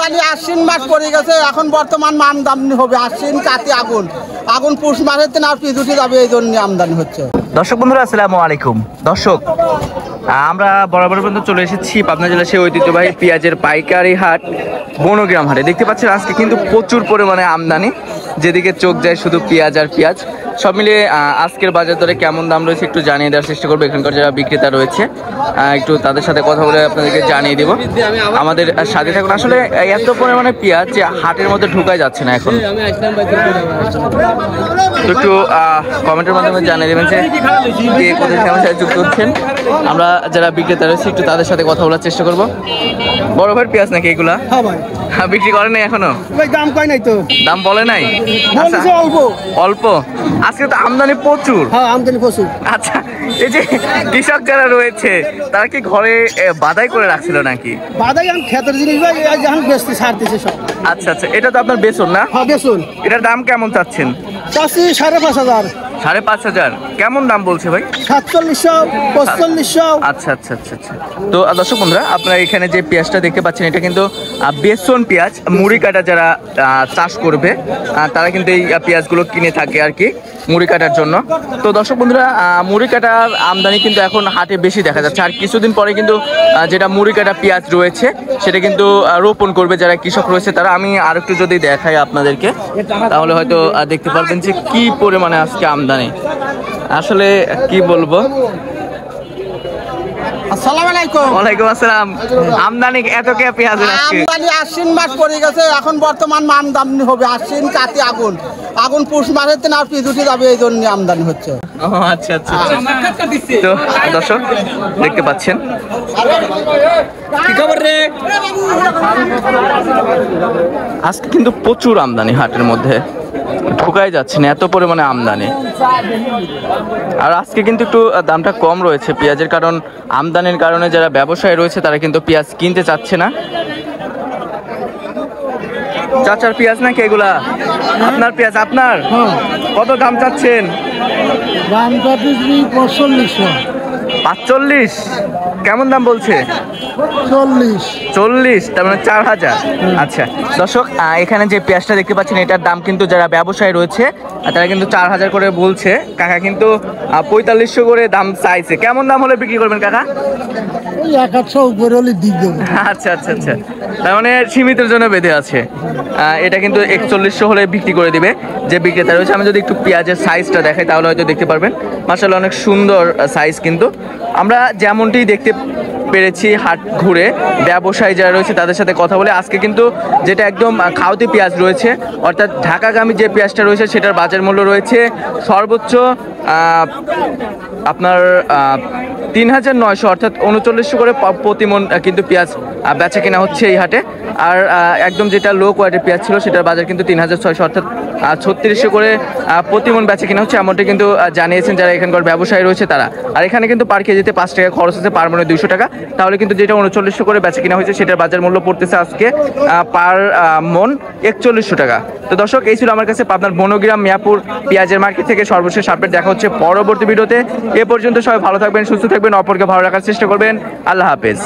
আমদানি আশ্বিন মাস পড়ে গেছে, এখন বর্তমান আমদানি হবে আশ্বিন কাতি আগুন আগুন পুষ মাসের দিন আর পিছ উঠে যাবে, এই জন্য আমদানি হচ্ছে। দর্শক বন্ধুরা আসসালামু আলাইকুম। দর্শক আমরা বরাবর পর্যন্ত চলে এসেছি পাবনা জেলার সেই ঐতিহ্যবাহী পেঁয়াজের পাইকারি হাট বনগ্রাম হাটে। দেখতে পাচ্ছেন আজকে কিন্তু প্রচুর পরিমাণে আমদানি, যেদিকে চোখ যায় শুধু পেঁয়াজ আর পেঁয়াজ। সব মিলিয়ে আজকের বাজার দরে কেমন দাম রয়েছে একটু জানিয়ে দেওয়ার চেষ্টা করবো। এখানকার যারা বিক্রেতা রয়েছে একটু তাদের সাথে কথা বলে আপনাদেরকে জানিয়ে দেবো। আমাদের সাথে থাকুন। আসলে এত পরিমাণে পেঁয়াজ যে হাটের মধ্যে ঢুকাই যাচ্ছে না এখন। একটু কমেন্টের মাধ্যমে জানিয়ে দেবেন যে কে কোথায় সাথে যুক্ত হচ্ছেন। আমরা যারা বিক্রেতা রয়েছে একটু তাদের সাথে কথা বলার চেষ্টা করবো। বড় ভাই পেঁয়াজ নাকি এগুলা? হ্যাঁ, বিক্রি করে নাই এখনো? দাম কয় নাই তো, দাম বলে নাই। অল্প অল্প। আজকে তো আমদানি প্রচুর। হ্যাঁ, আমদানি প্রচুর। আচ্ছা, এই যে কৃষক যারা রয়েছে তারা কি ঘরে বাদাই করে রাখছিল নাকি? বাদাই আমি ক্ষেতের জিনিস ভাই যখন বেচতে ছাড়তেছে সব। আচ্ছা আচ্ছা, এটা তো আপনার বেসন না? হ্যাঁ, বেচুন। এটার দাম কেমন চাচ্ছেন? চাচ্ছি 5,500। 5,500? কেমন দাম বলছে ভাই? 4700, 4500। আচ্ছা আচ্ছা আচ্ছা আচ্ছা। তো দর্শক বন্ধুরা আপনারা এখানে যে পেঁয়াজটা দেখতে পাচ্ছেন এটা কিন্তু বেসন পেঁয়াজ। মুড়ি কাটা যারা চাষ করবে তারা কিন্তু এই পেঁয়াজগুলো কিনে থাকে আর কি মুড়ি কাটার জন্য। তো দর্শক বন্ধুরা মুড়ি কাটার আমদানি কিন্তু এখন হাটে বেশি দেখা যাচ্ছে। আর কিছুদিন পরে কিন্তু যেটা মুড়ি কাটা পেঁয়াজ রয়েছে সেটা কিন্তু রোপণ করবে যারা কৃষক রয়েছে তারা। আমি আর একটু যদি দেখাই আপনাদেরকে তাহলে হয়তো দেখতে পারবেন যে কি পরিমাণে আজকে আমদানি। আসলে কি বলবো। আসসালামু আলাইকুম। ওয়ালাইকুম আসসালাম। আমদানি এত কে পেঁয়াজ? আমদানি আশ্বিন মাস পড়ে গেছে, এখন বর্তমান আমদানি হবে আশ্বিন কাতি আগুন আগুন পুষ মাসের দিন আর পিছ উঠে যাবে, এই জন্য আমদানি হচ্ছে। আচ্ছা আচ্ছা। তো দর্শক দেখতে পাচ্ছেন আজকে কিন্তু প্রচুর আমদানি হাটের মধ্যে, ঢুকাই যাচ্ছে না এত পরিমাণে আমদানি। আর আজকে কিন্তু একটু দামটা কম রয়েছে পেঁয়াজের, কারণ আমদানির কারণে যারা ব্যবসায়ী রয়েছে তারা কিন্তু পেঁয়াজ কিনতে চাচ্ছে না। চাচার পেঁয়াজ নাকি এগুলা? আপনার পেঁয়াজ? আপনার কত দাম চাচ্ছেন? দাম চাচ্ছি 4500। 45? কেমন দাম বলছে? 40। তার মানে 4,000। আচ্ছা দর্শক এখানে যে পেঁয়াজটা দেখতে পাচ্ছেন এটার দাম কিন্তু যারা ব্যবসায়ী রয়েছে তারা কিন্তু 4,000 করে বলছে। কাকা কিন্তু 4500 করে দাম চাইছে। কেমন দাম হলে বিক্রি করবেন কাকা? 100 উপরে হলে দিক দেবো। আচ্ছা আচ্ছা আচ্ছা, তার মানে সীমিতের জন্য বেঁধে আছে। এটা কিন্তু 4100 হলে বিক্রি করে দিবে যে বিক্রেতা রয়েছে। আমি যদি একটু পেঁয়াজের সাইজটা দেখাই তাহলে হয়তো দেখতে পারবেন। মাশাআল্লাহ অনেক সুন্দর সাইজ। কিন্তু আমরা যেমনটি দেখতে পেরেছি হাট ঘুরে ব্যবসায়ী যারা রয়েছে তাদের সাথে কথা বলে, আজকে কিন্তু যেটা একদম খাওয়াতি পেঁয়াজ রয়েছে অর্থাৎ ঢাকাগামী যে পেঁয়াজটা রয়েছে সেটার বাজার মূল্য রয়েছে সর্বোচ্চ আপনার 3,900 অর্থাৎ 3900 করে প্রতি মণ কিন্তু পেঁয়াজ বেচা কেনা হচ্ছে এই হাটে। আর একদম যেটা লো কোয়ালিটির পেঁয়াজ ছিল সেটার বাজার কিন্তু 3,600 অর্থাৎ 3600 করে প্রতি মণ বেচা কেনা হচ্ছে, এমনটা কিন্তু জানিয়েছেন যারা এখানকার ব্যবসায়ী রয়েছে তারা। আর এখানে কিন্তু পার কেজিতে 5 টাকা খরচ আছে, পার মণে 200 টাকা। তাহলে কিন্তু যেটা 3900 করে বেচা কেনা হয়েছে সেটার বাজার মূল্য পড়তেছে আজকে পার মণ 4100 টাকা। তো দর্শক এই ছিল আমার কাছে পাবনার বনগ্রাম মিয়াপুর পেঁয়াজের মার্কেট থেকে সর্বশেষ আপডেট। দেখা হচ্ছে পরবর্তী ভিডিওতে। এ পর্যন্ত সবাই ভালো থাকবেন, সুস্থ থাকবেন, অপরকে ভালো রাখার চেষ্টা করবেন। আল্লাহ হাফেজ।